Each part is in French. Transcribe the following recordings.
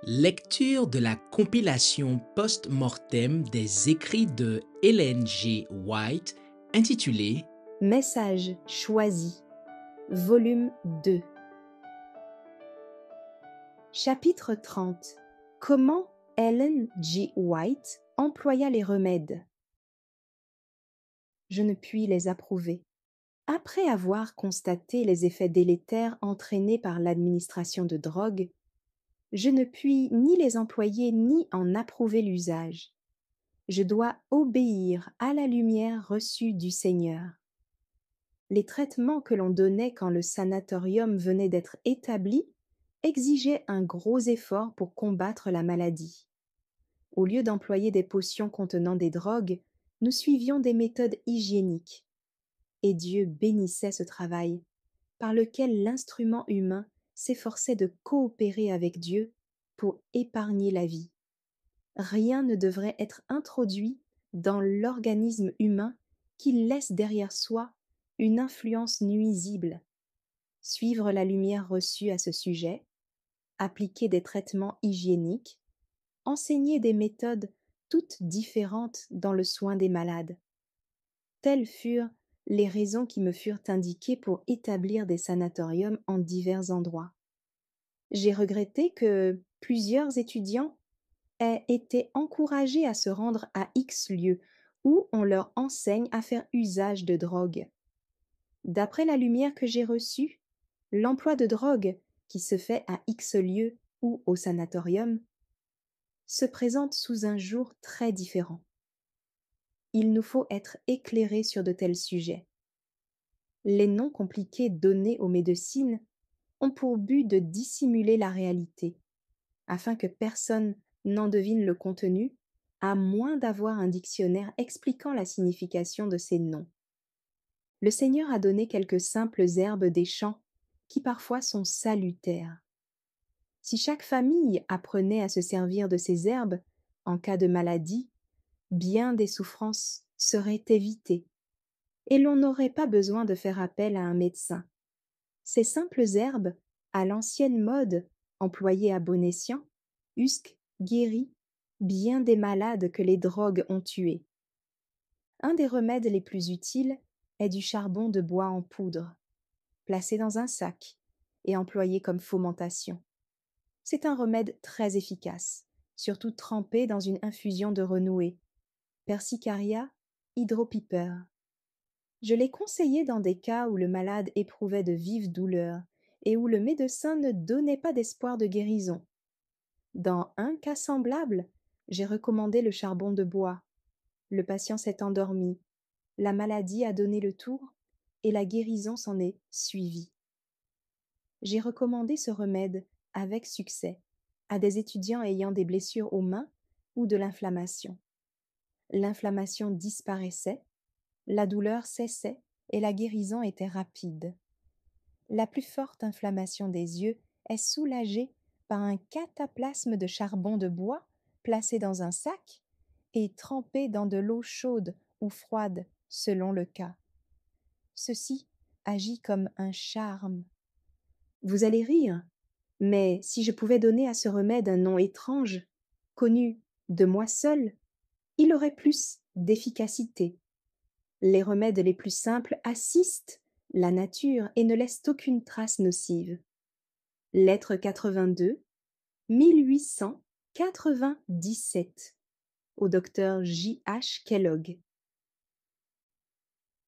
Lecture de la compilation post-mortem des écrits de Ellen G. White intitulée Message choisi, volume 2. Chapitre 30. Comment Ellen G. White employa les remèdes. Je ne puis les approuver. Après avoir constaté les effets délétères entraînés par l'administration de drogue, je ne puis ni les employer ni en approuver l'usage. Je dois obéir à la lumière reçue du Seigneur. Les traitements que l'on donnait quand le sanatorium venait d'être établi exigeaient un gros effort pour combattre la maladie. Au lieu d'employer des potions contenant des drogues, nous suivions des méthodes hygiéniques. Et Dieu bénissait ce travail, par lequel l'instrument humain s'efforçait de coopérer avec Dieu pour épargner la vie. Rien ne devrait être introduit dans l'organisme humain qui laisse derrière soi une influence nuisible. Suivre la lumière reçue à ce sujet, appliquer des traitements hygiéniques, enseigner des méthodes toutes différentes dans le soin des malades. Telles furent les raisons qui me furent indiquées pour établir des sanatoriums en divers endroits. J'ai regretté que plusieurs étudiants aient été encouragés à se rendre à X lieux où on leur enseigne à faire usage de drogue. D'après la lumière que j'ai reçue, l'emploi de drogue qui se fait à X lieux ou au sanatorium se présente sous un jour très différent. Il nous faut être éclairés sur de tels sujets. Les noms compliqués donnés aux médecines ont pour but de dissimuler la réalité, afin que personne n'en devine le contenu, à moins d'avoir un dictionnaire expliquant la signification de ces noms. Le Seigneur a donné quelques simples herbes des champs qui parfois sont salutaires. Si chaque famille apprenait à se servir de ces herbes en cas de maladie, bien des souffrances seraient évitées, et l'on n'aurait pas besoin de faire appel à un médecin. Ces simples herbes, à l'ancienne mode, employées à bon escient, eussent guéri bien des malades que les drogues ont tués. Un des remèdes les plus utiles est du charbon de bois en poudre, placé dans un sac et employé comme fomentation. C'est un remède très efficace, surtout trempé dans une infusion de renouée, Persicaria hydropiper. Je l'ai conseillé dans des cas où le malade éprouvait de vives douleurs et où le médecin ne donnait pas d'espoir de guérison. Dans un cas semblable, j'ai recommandé le charbon de bois. Le patient s'est endormi, la maladie a donné le tour et la guérison s'en est suivie. J'ai recommandé ce remède avec succès à des étudiants ayant des blessures aux mains ou de l'inflammation. L'inflammation disparaissait, la douleur cessait et la guérison était rapide. La plus forte inflammation des yeux est soulagée par un cataplasme de charbon de bois placé dans un sac et trempé dans de l'eau chaude ou froide selon le cas. Ceci agit comme un charme. Vous allez rire, mais si je pouvais donner à ce remède un nom étrange, connu de moi seul, il aurait plus d'efficacité. Les remèdes les plus simples assistent la nature et ne laissent aucune trace nocive. Lettre 82, 1897, au docteur J. H. Kellogg.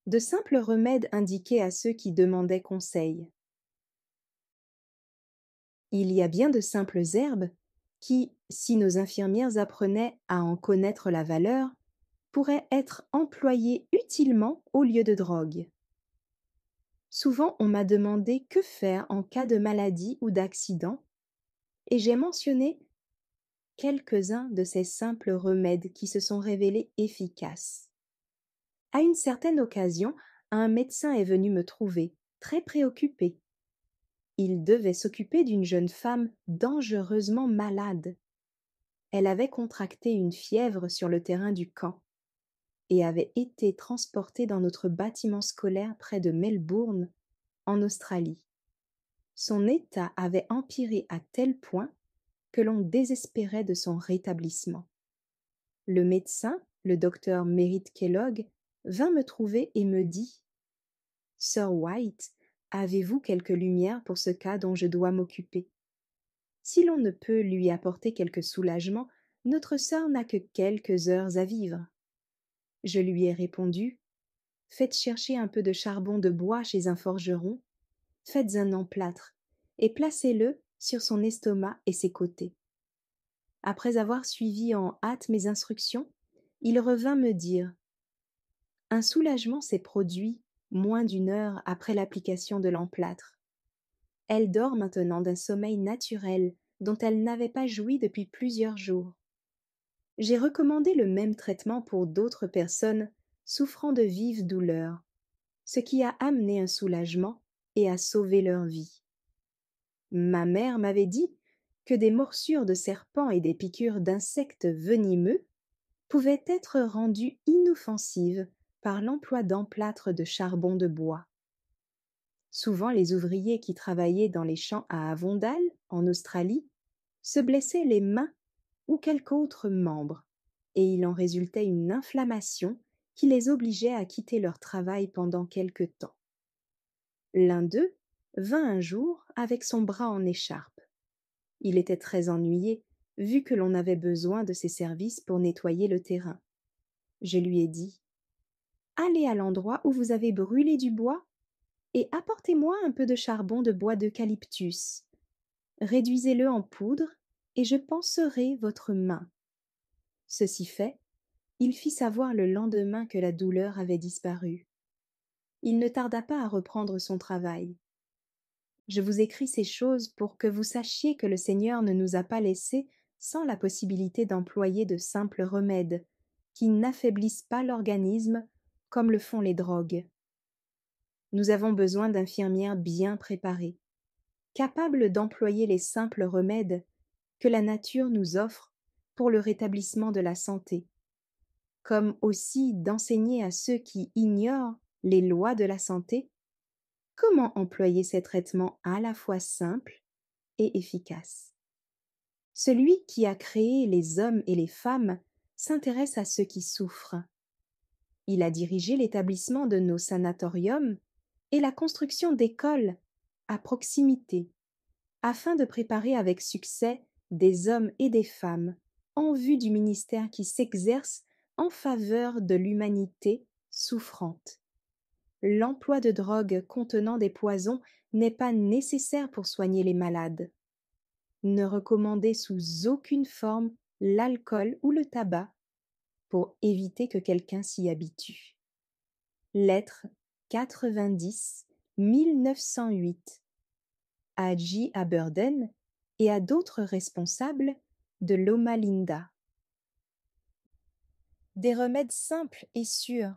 De simples remèdes indiqués à ceux qui demandaient conseil. Il y a bien de simples herbes qui, si nos infirmières apprenaient à en connaître la valeur, pourraient être employées utilement au lieu de drogue. Souvent on m'a demandé que faire en cas de maladie ou d'accident, et j'ai mentionné quelques-uns de ces simples remèdes qui se sont révélés efficaces. À une certaine occasion, un médecin est venu me trouver, très préoccupé. Il devait s'occuper d'une jeune femme dangereusement malade. Elle avait contracté une fièvre sur le terrain du camp et avait été transportée dans notre bâtiment scolaire près de Melbourne, en Australie. Son état avait empiré à tel point que l'on désespérait de son rétablissement. Le médecin, le docteur Merritt Kellogg, vint me trouver et me dit: Sir White, avez-vous quelque lumière pour ce cas dont je dois m'occuper? Si l'on ne peut lui apporter quelque soulagement, notre sœur n'a que quelques heures à vivre. Je lui ai répondu: faites chercher un peu de charbon de bois chez un forgeron, faites un emplâtre, et placez-le sur son estomac et ses côtés. Après avoir suivi en hâte mes instructions, il revint me dire: un soulagement s'est produit moins d'une heure après l'application de l'emplâtre. Elle dort maintenant d'un sommeil naturel dont elle n'avait pas joui depuis plusieurs jours. J'ai recommandé le même traitement pour d'autres personnes souffrant de vives douleurs, ce qui a amené un soulagement et a sauvé leur vie. Ma mère m'avait dit que des morsures de serpents et des piqûres d'insectes venimeux pouvaient être rendues inoffensives par l'emploi d'emplâtres de charbon de bois. Souvent, les ouvriers qui travaillaient dans les champs à Avondale, en Australie, se blessaient les mains ou quelque autre membre, et il en résultait une inflammation qui les obligeait à quitter leur travail pendant quelque temps. L'un d'eux vint un jour avec son bras en écharpe. Il était très ennuyé, vu que l'on avait besoin de ses services pour nettoyer le terrain. Je lui ai dit: allez à l'endroit où vous avez brûlé du bois et apportez-moi un peu de charbon de bois d'eucalyptus. Réduisez-le en poudre et je panserai votre main. Ceci fait, il fit savoir le lendemain que la douleur avait disparu. Il ne tarda pas à reprendre son travail. Je vous écris ces choses pour que vous sachiez que le Seigneur ne nous a pas laissés sans la possibilité d'employer de simples remèdes, qui n'affaiblissent pas l'organisme comme le font les drogues. Nous avons besoin d'infirmières bien préparées, capables d'employer les simples remèdes que la nature nous offre pour le rétablissement de la santé, comme aussi d'enseigner à ceux qui ignorent les lois de la santé comment employer ces traitements à la fois simples et efficaces. Celui qui a créé les hommes et les femmes s'intéresse à ceux qui souffrent. Il a dirigé l'établissement de nos sanatoriums et la construction d'écoles à proximité, afin de préparer avec succès des hommes et des femmes en vue du ministère qui s'exerce en faveur de l'humanité souffrante. L'emploi de drogues contenant des poisons n'est pas nécessaire pour soigner les malades. Ne recommandez sous aucune forme l'alcool ou le tabac pour éviter que quelqu'un s'y habitue. Lettre 90 1908 à J. Aberden et à d'autres responsables de Loma Linda. Des remèdes simples et sûrs.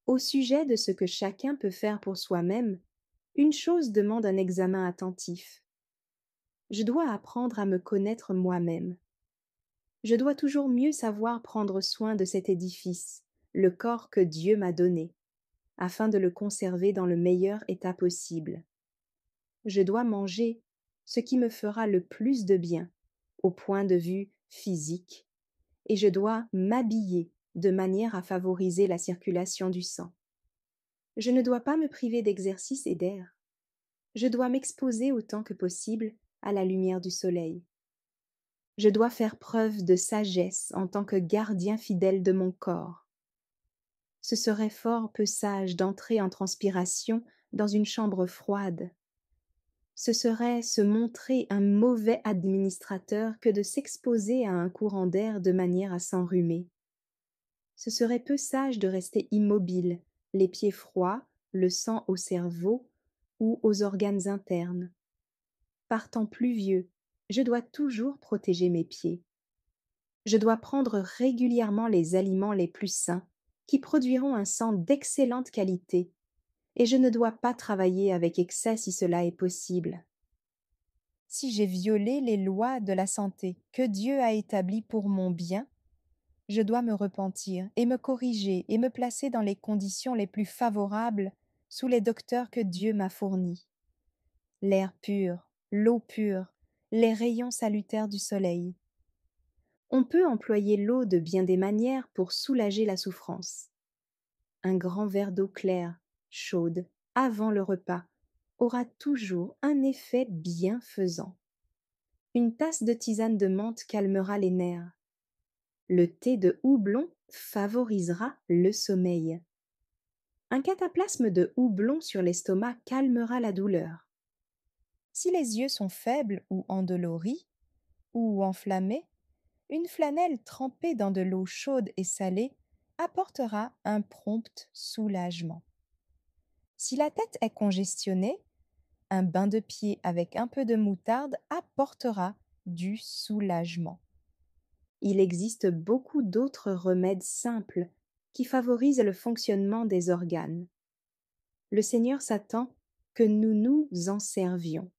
Au sujet de ce que chacun peut faire pour soi-même, une chose demande un examen attentif. Je dois apprendre à me connaître moi-même. Je dois toujours mieux savoir prendre soin de cet édifice, le corps que Dieu m'a donné, afin de le conserver dans le meilleur état possible. Je dois manger ce qui me fera le plus de bien, au point de vue physique, et je dois m'habiller de manière à favoriser la circulation du sang. Je ne dois pas me priver d'exercice et d'air. Je dois m'exposer autant que possible à la lumière du soleil. Je dois faire preuve de sagesse en tant que gardien fidèle de mon corps. Ce serait fort peu sage d'entrer en transpiration dans une chambre froide. Ce serait se montrer un mauvais administrateur que de s'exposer à un courant d'air de manière à s'enrhumer. Ce serait peu sage de rester immobile, les pieds froids, le sang au cerveau ou aux organes internes. Par temps pluvieux, je dois toujours protéger mes pieds. Je dois prendre régulièrement les aliments les plus sains, qui produiront un sang d'excellente qualité, et je ne dois pas travailler avec excès si cela est possible. Si j'ai violé les lois de la santé que Dieu a établies pour mon bien, je dois me repentir et me corriger et me placer dans les conditions les plus favorables sous les docteurs que Dieu m'a fournis. L'air pur, l'eau pure les rayons salutaires du soleil. On peut employer l'eau de bien des manières pour soulager la souffrance. Un grand verre d'eau claire, chaude, avant le repas, aura toujours un effet bienfaisant. Une tasse de tisane de menthe calmera les nerfs. Le thé de houblon favorisera le sommeil. Un cataplasme de houblon sur l'estomac calmera la douleur. Si les yeux sont faibles ou endoloris, ou enflammés, une flanelle trempée dans de l'eau chaude et salée apportera un prompt soulagement. Si la tête est congestionnée, un bain de pied avec un peu de moutarde apportera du soulagement. Il existe beaucoup d'autres remèdes simples qui favorisent le fonctionnement des organes. Le Seigneur s'attend que nous nous en servions.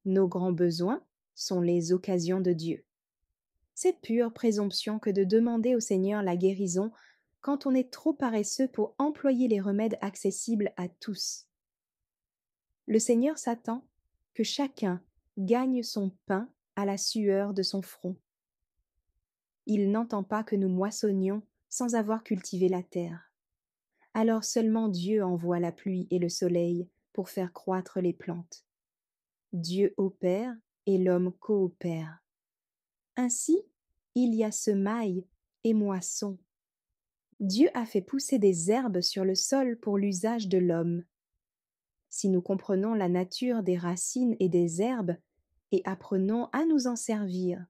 Nos grands besoins sont les occasions de Dieu. C'est pure présomption que de demander au Seigneur la guérison quand on est trop paresseux pour employer les remèdes accessibles à tous. Le Seigneur s'attend que chacun gagne son pain à la sueur de son front. Il n'entend pas que nous moissonnions sans avoir cultivé la terre. Alors seulement Dieu envoie la pluie et le soleil pour faire croître les plantes. Dieu opère et l'homme coopère. Ainsi, il y a semaille et moisson. Dieu a fait pousser des herbes sur le sol pour l'usage de l'homme. Si nous comprenons la nature des racines et des herbes et apprenons à nous en servir,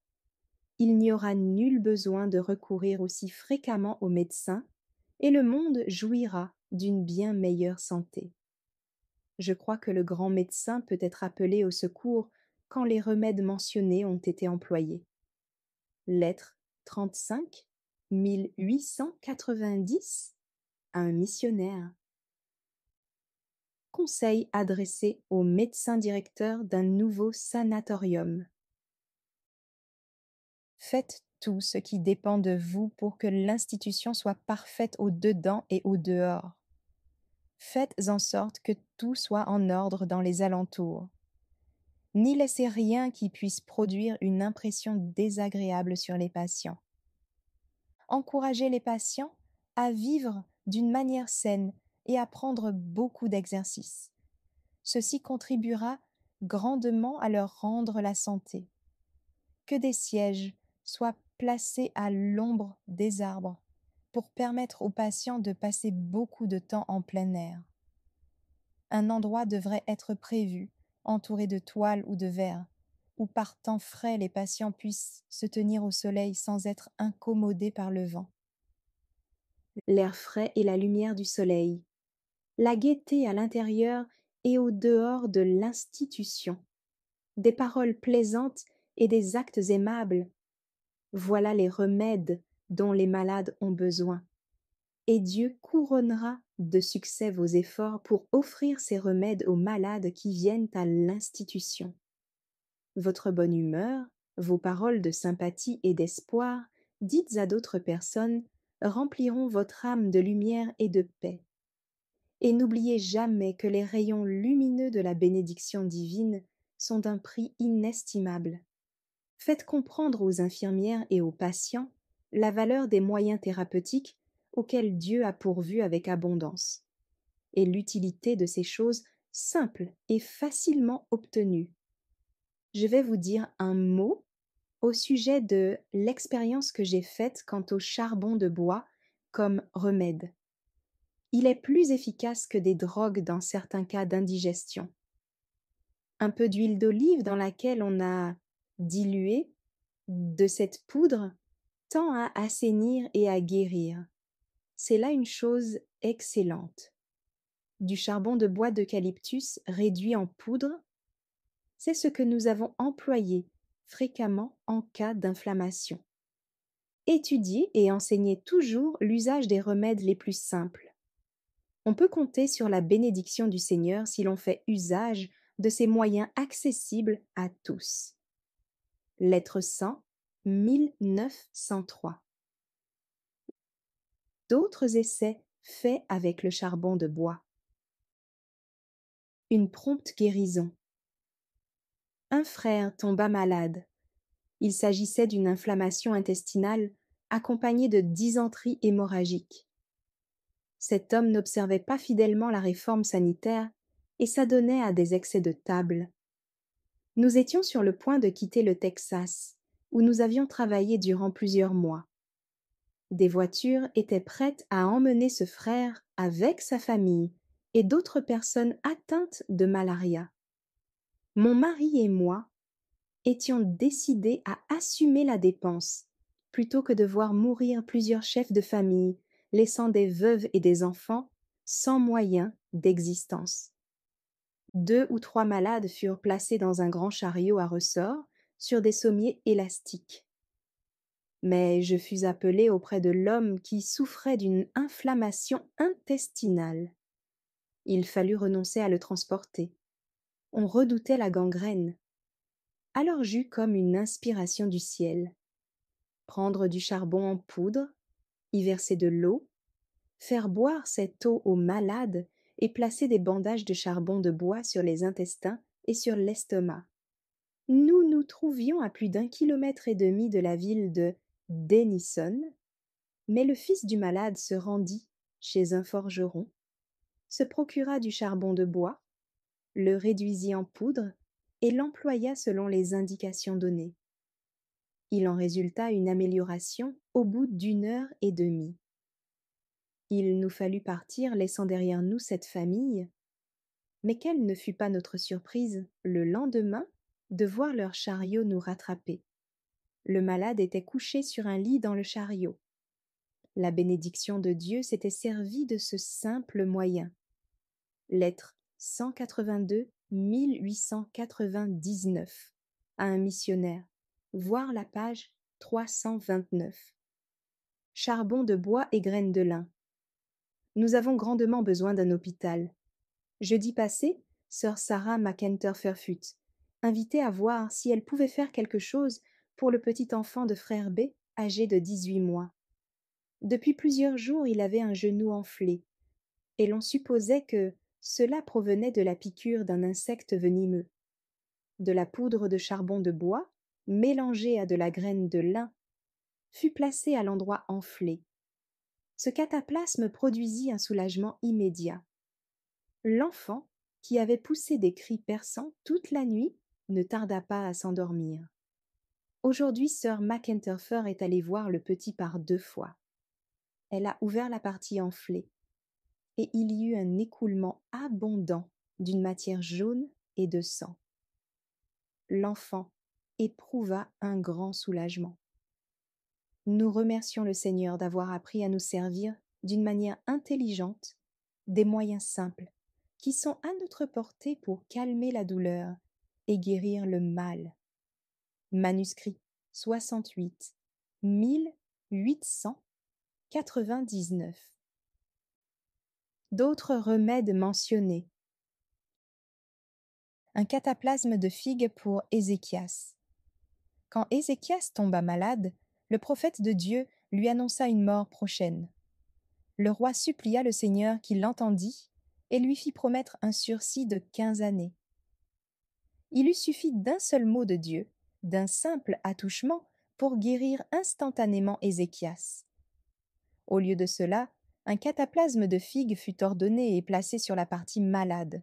il n'y aura nul besoin de recourir aussi fréquemment aux médecins et le monde jouira d'une bien meilleure santé. Je crois que le grand médecin peut être appelé au secours quand les remèdes mentionnés ont été employés. Lettre 35 1890 à un missionnaire. Conseil adressé au médecin directeur d'un nouveau sanatorium. Faites tout ce qui dépend de vous pour que l'institution soit parfaite au dedans et au dehors. Faites en sorte que tout soit en ordre dans les alentours. N'y laissez rien qui puisse produire une impression désagréable sur les patients. Encouragez les patients à vivre d'une manière saine et à prendre beaucoup d'exercices. Ceci contribuera grandement à leur rendre la santé. Que des sièges soient placés à l'ombre des arbres pour permettre aux patients de passer beaucoup de temps en plein air. Un endroit devrait être prévu, entouré de toiles ou de verre, où par temps frais les patients puissent se tenir au soleil sans être incommodés par le vent. L'air frais et la lumière du soleil, la gaieté à l'intérieur et au dehors de l'institution, des paroles plaisantes et des actes aimables, voilà les remèdes dont les malades ont besoin. Et Dieu couronnera de succès vos efforts pour offrir ces remèdes aux malades qui viennent à l'institution. Votre bonne humeur, vos paroles de sympathie et d'espoir, dites à d'autres personnes, rempliront votre âme de lumière et de paix. Et n'oubliez jamais que les rayons lumineux de la bénédiction divine sont d'un prix inestimable. Faites comprendre aux infirmières et aux patients la valeur des moyens thérapeutiques auxquels Dieu a pourvu avec abondance, et l'utilité de ces choses simples et facilement obtenues. Je vais vous dire un mot au sujet de l'expérience que j'ai faite quant au charbon de bois comme remède. Il est plus efficace que des drogues dans certains cas d'indigestion. Un peu d'huile d'olive dans laquelle on a dilué de cette poudre tend à assainir et à guérir. C'est là une chose excellente. Du charbon de bois d'eucalyptus réduit en poudre, c'est ce que nous avons employé fréquemment en cas d'inflammation. Étudiez et enseignez toujours l'usage des remèdes les plus simples. On peut compter sur la bénédiction du Seigneur si l'on fait usage de ces moyens accessibles à tous. Lettre 100, 1903. D'autres essais faits avec le charbon de bois. Une prompte guérison. un frère tomba malade. Il s'agissait d'une inflammation intestinale accompagnée de dysenterie hémorragique. Cet homme n'observait pas fidèlement la réforme sanitaire et s'adonnait à des excès de table. Nous étions sur le point de quitter le Texas, où nous avions travaillé durant plusieurs mois. Des voitures étaient prêtes à emmener ce frère avec sa famille et d'autres personnes atteintes de malaria. Mon mari et moi étions décidés à assumer la dépense, plutôt que de voir mourir plusieurs chefs de famille, laissant des veuves et des enfants sans moyens d'existence. 2 ou 3 malades furent placés dans un grand chariot à ressort sur des sommiers élastiques. Mais je fus appelée auprès de l'homme qui souffrait d'une inflammation intestinale. Il fallut renoncer à le transporter. On redoutait la gangrène. Alors j'eus comme une inspiration du ciel. Prendre du charbon en poudre, y verser de l'eau, faire boire cette eau aux malades et placer des bandages de charbon de bois sur les intestins et sur l'estomac. Nous nous trouvions à plus d'1,5 kilomètre de la ville de Denison, mais le fils du malade se rendit chez un forgeron, se procura du charbon de bois, le réduisit en poudre et l'employa selon les indications données. Il en résulta une amélioration au bout d'1 heure et demie. Il nous fallut partir laissant derrière nous cette famille, mais quelle ne fut pas notre surprise, le lendemain, de voir leur chariot nous rattraper. Le malade était couché sur un lit dans le chariot. La bénédiction de Dieu s'était servie de ce simple moyen. Lettre 182 1899 à un missionnaire, voir la page 329. Charbon de bois et graines de lin. Nous avons grandement besoin d'un hôpital. Jeudi passé, sœur Sarah McEnther-Fairfoot, invitée à voir si elle pouvait faire quelque chose pour le petit enfant de frère B, âgé de 18 mois. Depuis plusieurs jours, il avait un genou enflé, et l'on supposait que cela provenait de la piqûre d'un insecte venimeux. De la poudre de charbon de bois, mélangée à de la graine de lin, fut placée à l'endroit enflé. Ce cataplasme produisit un soulagement immédiat. L'enfant, qui avait poussé des cris perçants toute la nuit, ne tarda pas à s'endormir. Aujourd'hui, sœur McEnther est allée voir le petit par 2 fois. Elle a ouvert la partie enflée, et il y eut un écoulement abondant d'une matière jaune et de sang. L'enfant éprouva un grand soulagement. Nous remercions le Seigneur d'avoir appris à nous servir d'une manière intelligente des moyens simples qui sont à notre portée pour calmer la douleur et guérir le mal. Manuscrit 68 1899. D'autres remèdes mentionnés. Un cataplasme de figue pour Ézéchias. Quand Ézéchias tomba malade, le prophète de Dieu lui annonça une mort prochaine. Le roi supplia le Seigneur qui l'entendit et lui fit promettre un sursis de 15 années. Il eût suffi d'un seul mot de Dieu, d'un simple attouchement, pour guérir instantanément Ézéchias. Au lieu de cela, un cataplasme de figue fut ordonné et placé sur la partie malade.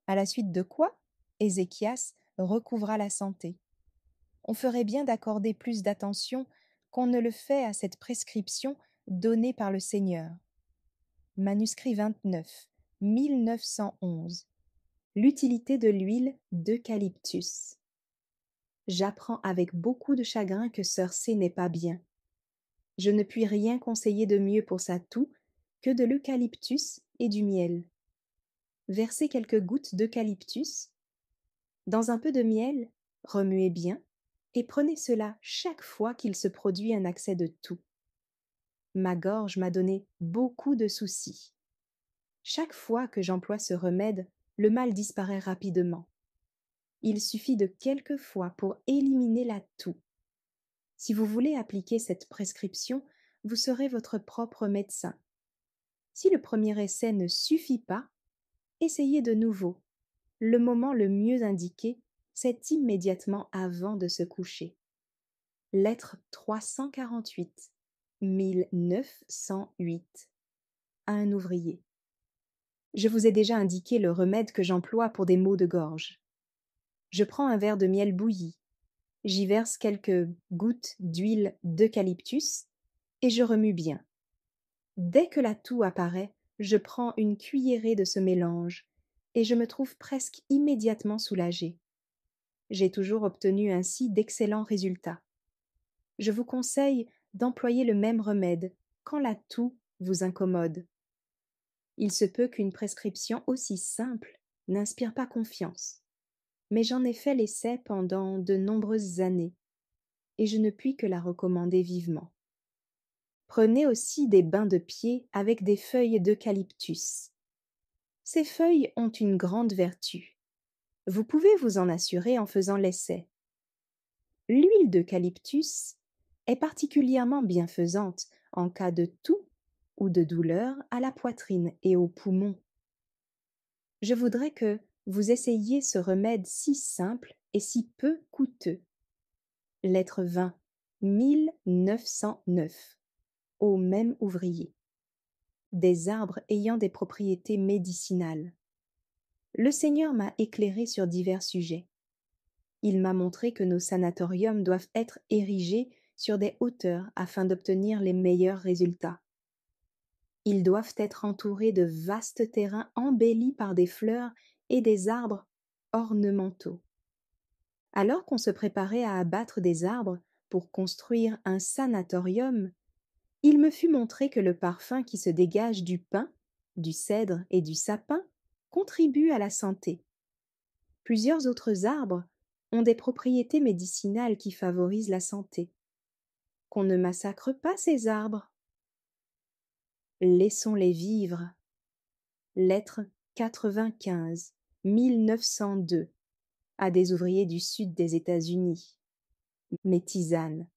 À la suite de quoi, Ézéchias recouvra la santé. On ferait bien d'accorder plus d'attention qu'on ne le fait à cette prescription donnée par le Seigneur. Manuscrit 29, 1911. L'utilité de l'huile d'eucalyptus. J'apprends avec beaucoup de chagrin que sœur C n'est pas bien. Je ne puis rien conseiller de mieux pour sa toux que de l'eucalyptus et du miel. Versez quelques gouttes d'eucalyptus dans un peu de miel, remuez bien, et prenez cela chaque fois qu'il se produit un accès de toux. Ma gorge m'a donné beaucoup de soucis. Chaque fois que j'emploie ce remède, le mal disparaît rapidement. Il suffit de quelques fois pour éliminer la toux. Si vous voulez appliquer cette prescription, vous serez votre propre médecin. Si le premier essai ne suffit pas, essayez de nouveau. Le moment le mieux indiqué, c'est immédiatement avant de se coucher. Lettre 348, 1908. À un ouvrier. Je vous ai déjà indiqué le remède que j'emploie pour des maux de gorge. Je prends un verre de miel bouilli, j'y verse quelques gouttes d'huile d'eucalyptus et je remue bien. Dès que la toux apparaît, je prends une cuillerée de ce mélange et je me trouve presque immédiatement soulagée. J'ai toujours obtenu ainsi d'excellents résultats. Je vous conseille d'employer le même remède quand la toux vous incommode. Il se peut qu'une prescription aussi simple n'inspire pas confiance, mais j'en ai fait l'essai pendant de nombreuses années, et je ne puis que la recommander vivement. Prenez aussi des bains de pieds avec des feuilles d'eucalyptus. Ces feuilles ont une grande vertu. Vous pouvez vous en assurer en faisant l'essai. L'huile d'eucalyptus est particulièrement bienfaisante en cas de toux ou de douleur à la poitrine et aux poumons. Je voudrais que vous essayiez ce remède si simple et si peu coûteux. Lettre 20, 1909. Au même ouvrier. Des arbres ayant des propriétés médicinales. Le Seigneur m'a éclairé sur divers sujets. Il m'a montré que nos sanatoriums doivent être érigés sur des hauteurs afin d'obtenir les meilleurs résultats. Ils doivent être entourés de vastes terrains embellis par des fleurs et des arbres ornementaux. Alors qu'on se préparait à abattre des arbres pour construire un sanatorium, il me fut montré que le parfum qui se dégage du pin, du cèdre et du sapin contribue à la santé. Plusieurs autres arbres ont des propriétés médicinales qui favorisent la santé. Qu'on ne massacre pas ces arbres. Laissons-les vivre. Lettre 95, 1902. À des ouvriers du sud des États-Unis. Mes tisanes.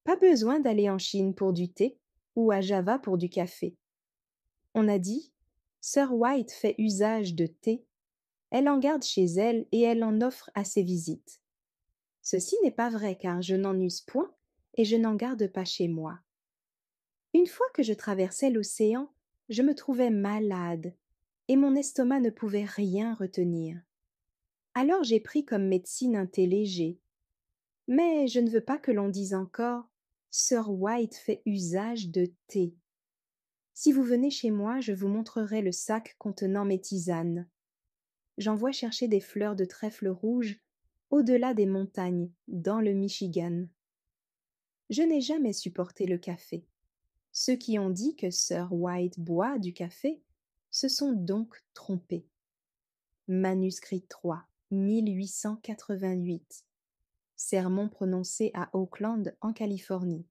Pas besoin d'aller en Chine pour du thé ou à Java pour du café. On a dit, Sir White fait usage de thé, elle en garde chez elle et elle en offre à ses visites. Ceci n'est pas vrai car je n'en use point et je n'en garde pas chez moi. Une fois que je traversais l'océan, je me trouvais malade et mon estomac ne pouvait rien retenir. Alors j'ai pris comme médecine un thé léger. Mais je ne veux pas que l'on dise encore « Sir White fait usage de thé ». Si vous venez chez moi, je vous montrerai le sac contenant mes tisanes. J'envoie chercher des fleurs de trèfle rouge au-delà des montagnes, dans le Michigan. Je n'ai jamais supporté le café. Ceux qui ont dit que Sir White boit du café se sont donc trompés. Manuscrit 3, 1888. Sermon prononcé à Oakland, en Californie.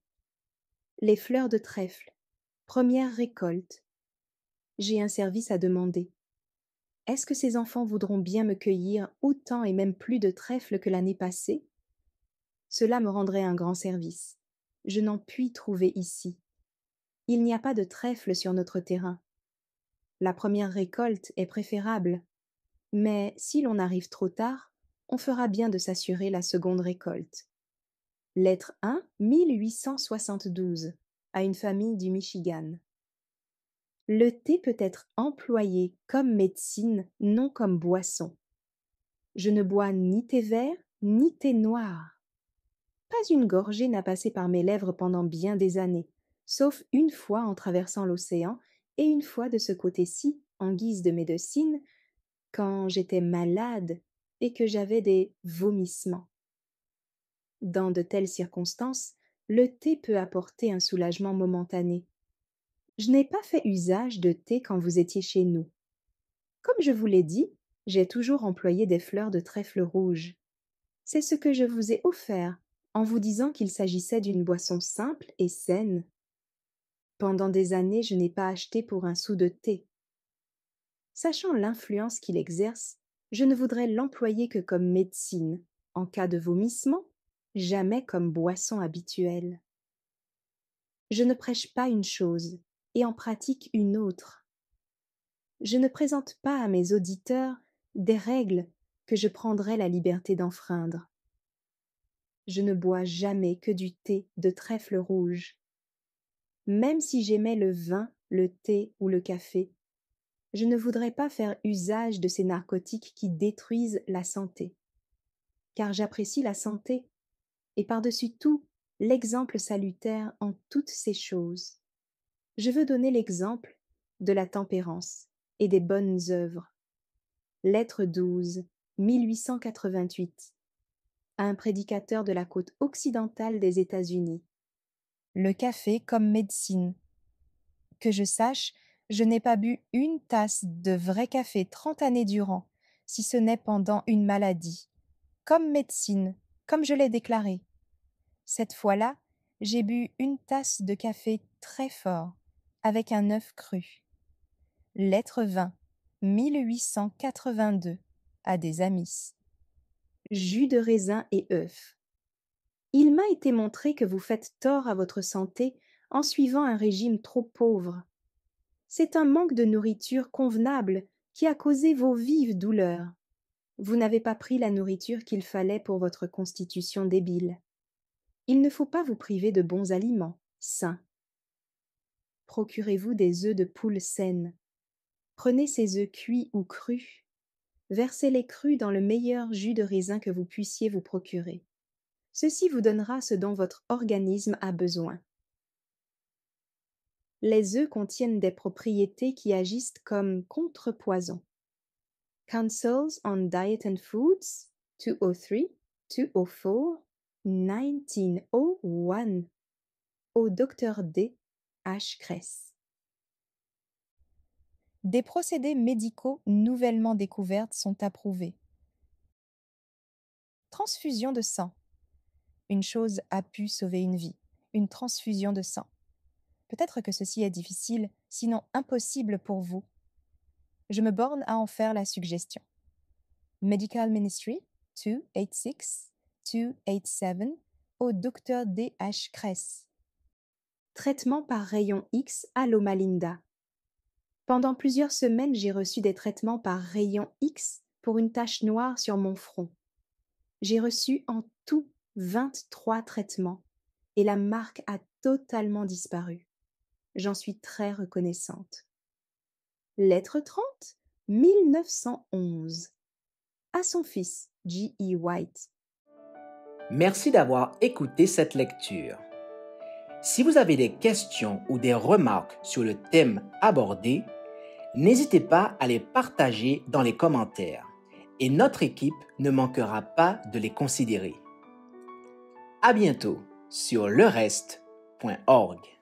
Les fleurs de trèfle. Première récolte. J'ai un service à demander. Est-ce que ces enfants voudront bien me cueillir autant et même plus de trèfle que l'année passée? Cela me rendrait un grand service. Je n'en puis trouver ici. Il n'y a pas de trèfle sur notre terrain. La première récolte est préférable, mais si l'on arrive trop tard, on fera bien de s'assurer la seconde récolte. Lettre 1, 1872, à une famille du Michigan. Le thé peut être employé comme médecine, non comme boisson. Je ne bois ni thé vert, ni thé noir. Pas une gorgée n'a passé par mes lèvres pendant bien des années, sauf une fois en traversant l'océan et une fois de ce côté-ci, en guise de médecine, quand j'étais malade et que j'avais des vomissements. Dans de telles circonstances, le thé peut apporter un soulagement momentané. Je n'ai pas fait usage de thé quand vous étiez chez nous. Comme je vous l'ai dit, j'ai toujours employé des fleurs de trèfle rouge. C'est ce que je vous ai offert en vous disant qu'il s'agissait d'une boisson simple et saine. Pendant des années, je n'ai pas acheté pour un sou de thé. Sachant l'influence qu'il exerce, je ne voudrais l'employer que comme médecine, en cas de vomissement, jamais comme boisson habituelle. Je ne prêche pas une chose et en pratique une autre. Je ne présente pas à mes auditeurs des règles que je prendrais la liberté d'enfreindre. Je ne bois jamais que du thé de trèfle rouge. Même si j'aimais le vin, le thé ou le café, je ne voudrais pas faire usage de ces narcotiques qui détruisent la santé. Car j'apprécie la santé et par-dessus tout, l'exemple salutaire en toutes ces choses. Je veux donner l'exemple de la tempérance et des bonnes œuvres. Lettre 12, 1888, à un prédicateur de la côte occidentale des États-Unis. Le café comme médecine. Que je sache, je n'ai pas bu une tasse de vrai café 30 années durant, si ce n'est pendant une maladie. Comme médecine, comme je l'ai déclaré. Cette fois-là, j'ai bu une tasse de café très fort, avec un œuf cru. Lettre 20, 1882, à des amis. Jus de raisin et œufs. Il m'a été montré que vous faites tort à votre santé en suivant un régime trop pauvre. C'est un manque de nourriture convenable qui a causé vos vives douleurs. Vous n'avez pas pris la nourriture qu'il fallait pour votre constitution débile. Il ne faut pas vous priver de bons aliments, sains. Procurez-vous des œufs de poule saines. Prenez ces œufs cuits ou crus. Versez-les crus dans le meilleur jus de raisin que vous puissiez vous procurer. Ceci vous donnera ce dont votre organisme a besoin. Les œufs contiennent des propriétés qui agissent comme contrepoison. Councils on Diet and Foods, 203, 204, 1901, au Dr D. H. Kress. Des procédés médicaux nouvellement découverts sont approuvés. Transfusion de sang. Une chose a pu sauver une vie, une transfusion de sang. Peut-être que ceci est difficile, sinon impossible pour vous. Je me borne à en faire la suggestion. Medical Ministry, 286-287, au Dr D. H. Kress. Traitement par rayon X à Loma Linda. Pendant plusieurs semaines, j'ai reçu des traitements par rayon X pour une tache noire sur mon front. J'ai reçu en tout 23 traitements et la marque a totalement disparu. J'en suis très reconnaissante. Lettre 30, 1911. À son fils, G.E. White. Merci d'avoir écouté cette lecture. Si vous avez des questions ou des remarques sur le thème abordé, n'hésitez pas à les partager dans les commentaires et notre équipe ne manquera pas de les considérer. À bientôt sur lereste.org.